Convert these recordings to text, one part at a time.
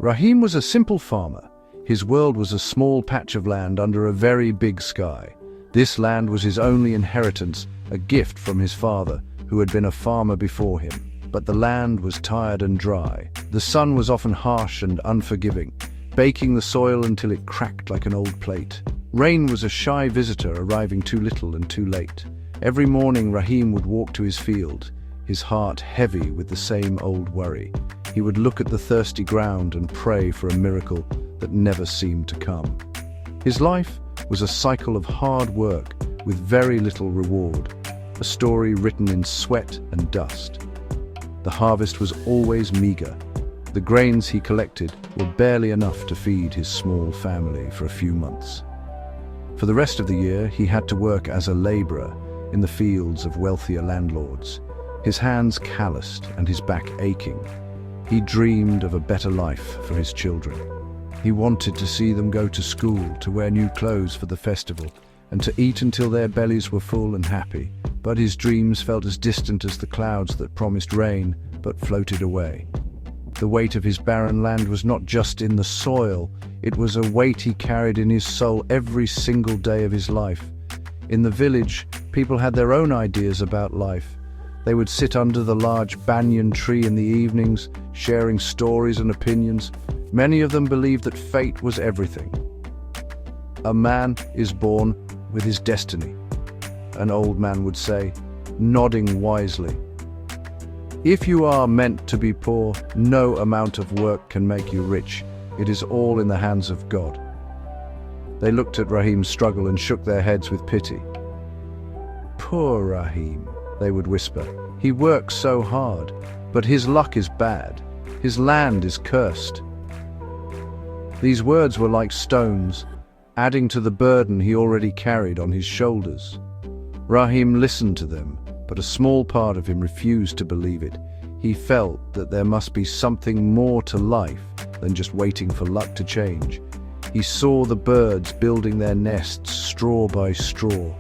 Rahim was a simple farmer. His world was a small patch of land under a very big sky. This land was his only inheritance, a gift from his father, who had been a farmer before him. But the land was tired and dry. The sun was often harsh and unforgiving, baking the soil until it cracked like an old plate. Rain was a shy visitor, arriving too little and too late. Every morning Rahim would walk to his field, his heart heavy with the same old worry. He would look at the thirsty ground and pray for a miracle that never seemed to come. His life was a cycle of hard work with very little reward, a story written in sweat and dust. The harvest was always meager. The grains he collected were barely enough to feed his small family for a few months. For the rest of the year, he had to work as a laborer in the fields of wealthier landlords, his hands calloused and his back aching. He dreamed of a better life for his children. He wanted to see them go to school, to wear new clothes for the festival, and to eat until their bellies were full and happy. But his dreams felt as distant as the clouds that promised rain but floated away. The weight of his barren land was not just in the soil, it was a weight he carried in his soul every single day of his life. In the village, people had their own ideas about life. They would sit under the large banyan tree in the evenings, sharing stories and opinions. Many of them believed that fate was everything. A man is born with his destiny, an old man would say, nodding wisely. If you are meant to be poor, no amount of work can make you rich. It is all in the hands of God. They looked at Rahim's struggle and shook their heads with pity. Poor Rahim, they would whisper. He works so hard, but his luck is bad. His land is cursed. These words were like stones, adding to the burden he already carried on his shoulders. Rahim listened to them, but a small part of him refused to believe it. He felt that there must be something more to life than just waiting for luck to change. He saw the birds building their nests straw by straw.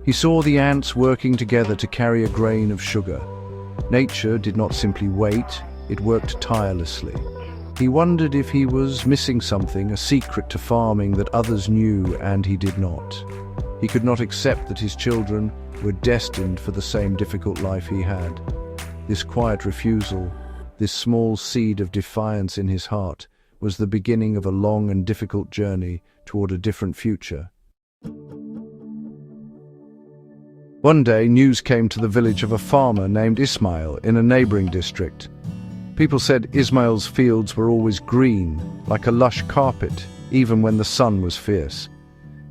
He saw the ants working together to carry a grain of sugar. Nature did not simply wait, it worked tirelessly. He wondered if he was missing something, a secret to farming that others knew and he did not. He could not accept that his children were destined for the same difficult life he had. This quiet refusal, this small seed of defiance in his heart, was the beginning of a long and difficult journey toward a different future. One day, news came to the village of a farmer named Ismail in a neighboring district. People said Ismail's fields were always green, like a lush carpet, even when the sun was fierce.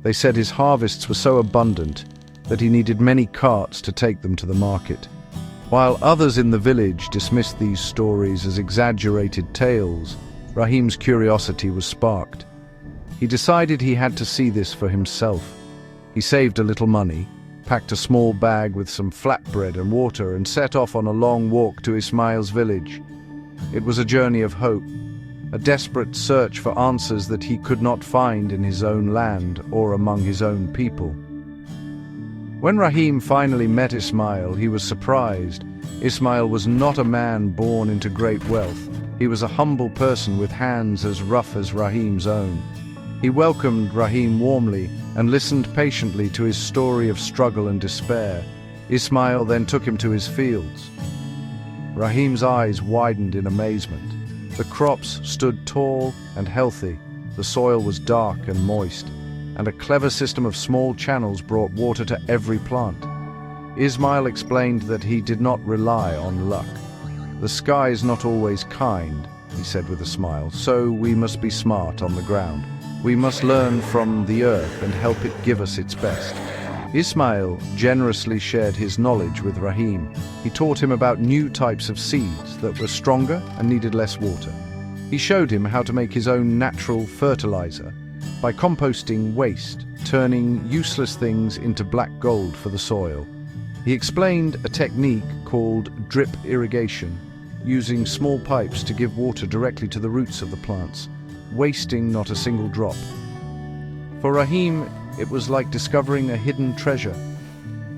They said his harvests were so abundant that he needed many carts to take them to the market. While others in the village dismissed these stories as exaggerated tales, Rahim's curiosity was sparked. He decided he had to see this for himself. He saved a little money, packed a small bag with some flatbread and water, and set off on a long walk to Ismail's village. It was a journey of hope, a desperate search for answers that he could not find in his own land or among his own people. When Rahim finally met Ismail, he was surprised. Ismail was not a man born into great wealth. He was a humble person with hands as rough as Rahim's own. He welcomed Rahim warmly and listened patiently to his story of struggle and despair. Ismail then took him to his fields. Rahim's eyes widened in amazement. The crops stood tall and healthy, the soil was dark and moist, and a clever system of small channels brought water to every plant. Ismail explained that he did not rely on luck. The sky is not always kind, he said with a smile, so we must be smart on the ground. We must learn from the earth and help it give us its best. Ismail generously shared his knowledge with Rahim. He taught him about new types of seeds that were stronger and needed less water. He showed him how to make his own natural fertilizer by composting waste, turning useless things into black gold for the soil. He explained a technique called drip irrigation, using small pipes to give water directly to the roots of the plants, wasting not a single drop. For Rahim, it was like discovering a hidden treasure.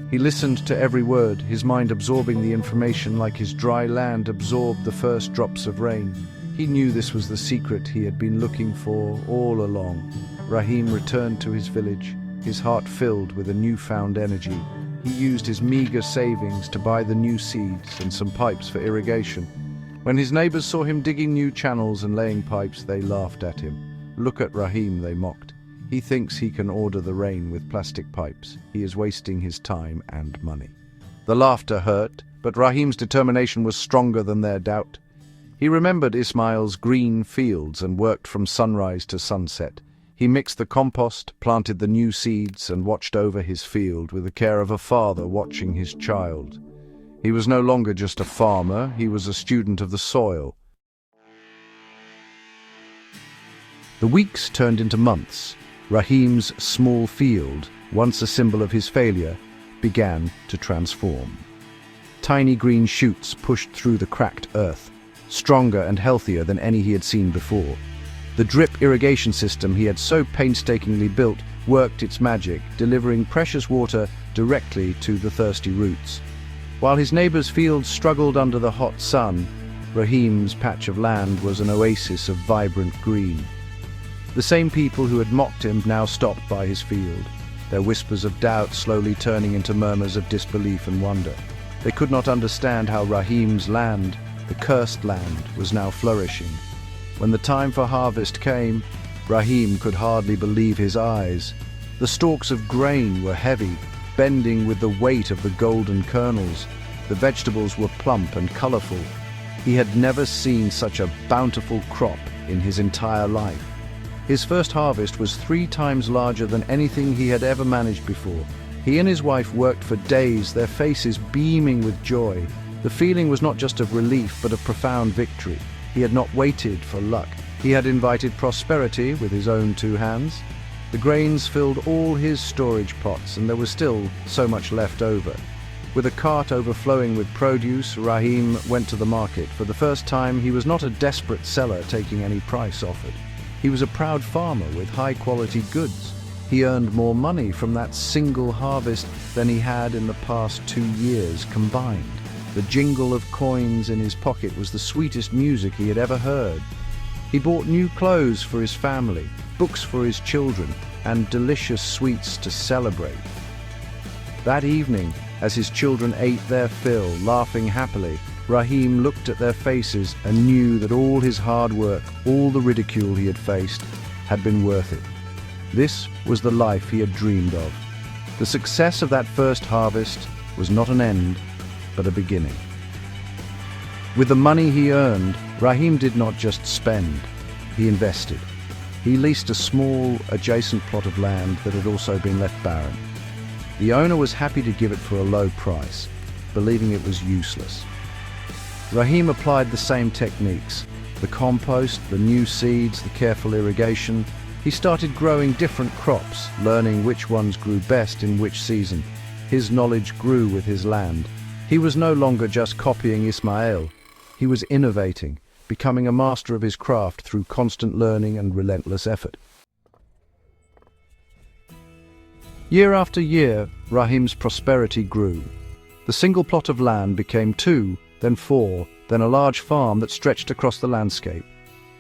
He listened to every word, his mind absorbing the information like his dry land absorbed the first drops of rain. He knew this was the secret he had been looking for all along. Rahim returned to his village, his heart filled with a newfound energy. He used his meager savings to buy the new seeds and some pipes for irrigation. When his neighbors saw him digging new channels and laying pipes, they laughed at him. "Look at Rahim," they mocked. "He thinks he can order the rain with plastic pipes. He is wasting his time and money." The laughter hurt, but Rahim's determination was stronger than their doubt. He remembered Ismail's green fields and worked from sunrise to sunset. He mixed the compost, planted the new seeds, and watched over his field with the care of a father watching his child. He was no longer just a farmer, he was a student of the soil. The weeks turned into months. Rahim's small field, once a symbol of his failure, began to transform. Tiny green shoots pushed through the cracked earth, stronger and healthier than any he had seen before. The drip irrigation system he had so painstakingly built worked its magic, delivering precious water directly to the thirsty roots. While his neighbor's fields struggled under the hot sun, Rahim's patch of land was an oasis of vibrant green. The same people who had mocked him now stopped by his field, their whispers of doubt slowly turning into murmurs of disbelief and wonder. They could not understand how Rahim's land, the cursed land, was now flourishing. When the time for harvest came, Rahim could hardly believe his eyes. The stalks of grain were heavy, bending with the weight of the golden kernels. The vegetables were plump and colorful. He had never seen such a bountiful crop in his entire life. His first harvest was 3 times larger than anything he had ever managed before. He and his wife worked for days, their faces beaming with joy. The feeling was not just of relief, but of profound victory. He had not waited for luck. He had invited prosperity with his own 2 hands. The grains filled all his storage pots, and there was still so much left over. With a cart overflowing with produce, Rahim went to the market. For the first time, he was not a desperate seller taking any price offered. He was a proud farmer with high-quality goods. He earned more money from that single harvest than he had in the past 2 years combined. The jingle of coins in his pocket was the sweetest music he had ever heard. He bought new clothes for his family, books for his children, and delicious sweets to celebrate. That evening, as his children ate their fill, laughing happily, Rahim looked at their faces and knew that all his hard work, all the ridicule he had faced, had been worth it. This was the life he had dreamed of. The success of that first harvest was not an end, but a beginning. With the money he earned, Rahim did not just spend, he invested. He leased a small, adjacent plot of land that had also been left barren. The owner was happy to give it for a low price, believing it was useless. Rahim applied the same techniques, the compost, the new seeds, the careful irrigation. He started growing different crops, learning which ones grew best in which season. His knowledge grew with his land. He was no longer just copying Ismail. He was innovating, becoming a master of his craft through constant learning and relentless effort. Year after year, Rahim's prosperity grew. The single plot of land became 2, then 4, then a large farm that stretched across the landscape.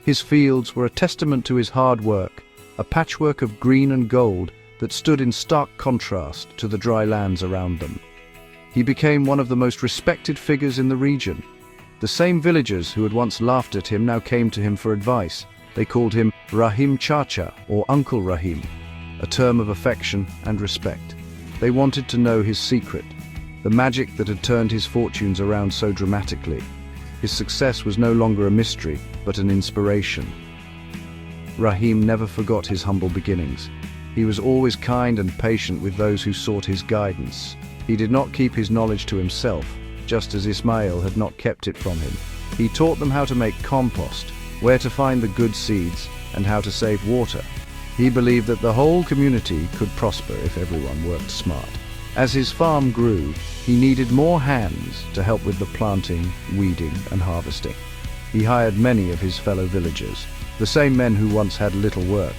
His fields were a testament to his hard work, a patchwork of green and gold that stood in stark contrast to the dry lands around them. He became one of the most respected figures in the region. The same villagers who had once laughed at him now came to him for advice. They called him Rahim Chacha, or Uncle Rahim, a term of affection and respect. They wanted to know his secret, the magic that had turned his fortunes around so dramatically. His success was no longer a mystery, but an inspiration. Rahim never forgot his humble beginnings. He was always kind and patient with those who sought his guidance. He did not keep his knowledge to himself, just as Ismail had not kept it from him. He taught them how to make compost, where to find the good seeds, and how to save water. He believed that the whole community could prosper if everyone worked smart. As his farm grew, he needed more hands to help with the planting, weeding, and harvesting. He hired many of his fellow villagers, the same men who once had little work.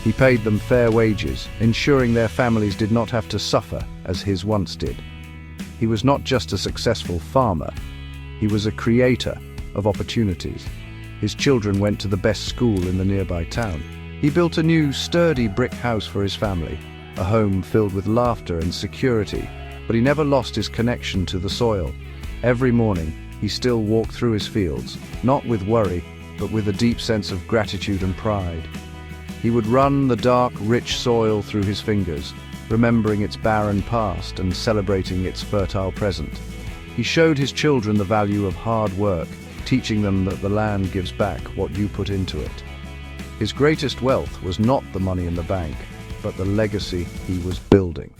He paid them fair wages, ensuring their families did not have to suffer as his once did. He was not just a successful farmer, he was a creator of opportunities. His children went to the best school in the nearby town. He built a new, sturdy brick house for his family, a home filled with laughter and security, but he never lost his connection to the soil. Every morning, he still walked through his fields, not with worry, but with a deep sense of gratitude and pride. He would run the dark, rich soil through his fingers, remembering its barren past and celebrating its fertile present. He showed his children the value of hard work, teaching them that the land gives back what you put into it. His greatest wealth was not the money in the bank, but the legacy he was building.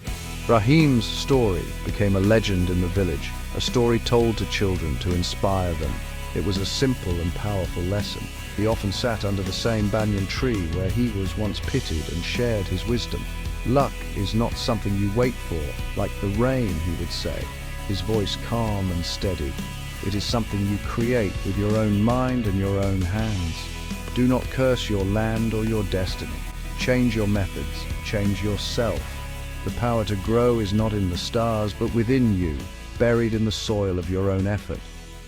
Rahim's story became a legend in the village, a story told to children to inspire them. It was a simple and powerful lesson. He often sat under the same banyan tree where he was once pitied and shared his wisdom. Luck is not something you wait for, like the rain, he would say, his voice calm and steady. It is something you create with your own mind and your own hands. Do not curse your land or your destiny. Change your methods, change yourself. The power to grow is not in the stars, but within you, buried in the soil of your own effort.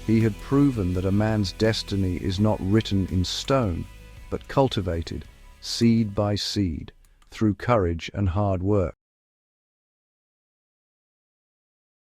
He had proven that a man's destiny is not written in stone, but cultivated, seed by seed, through courage and hard work.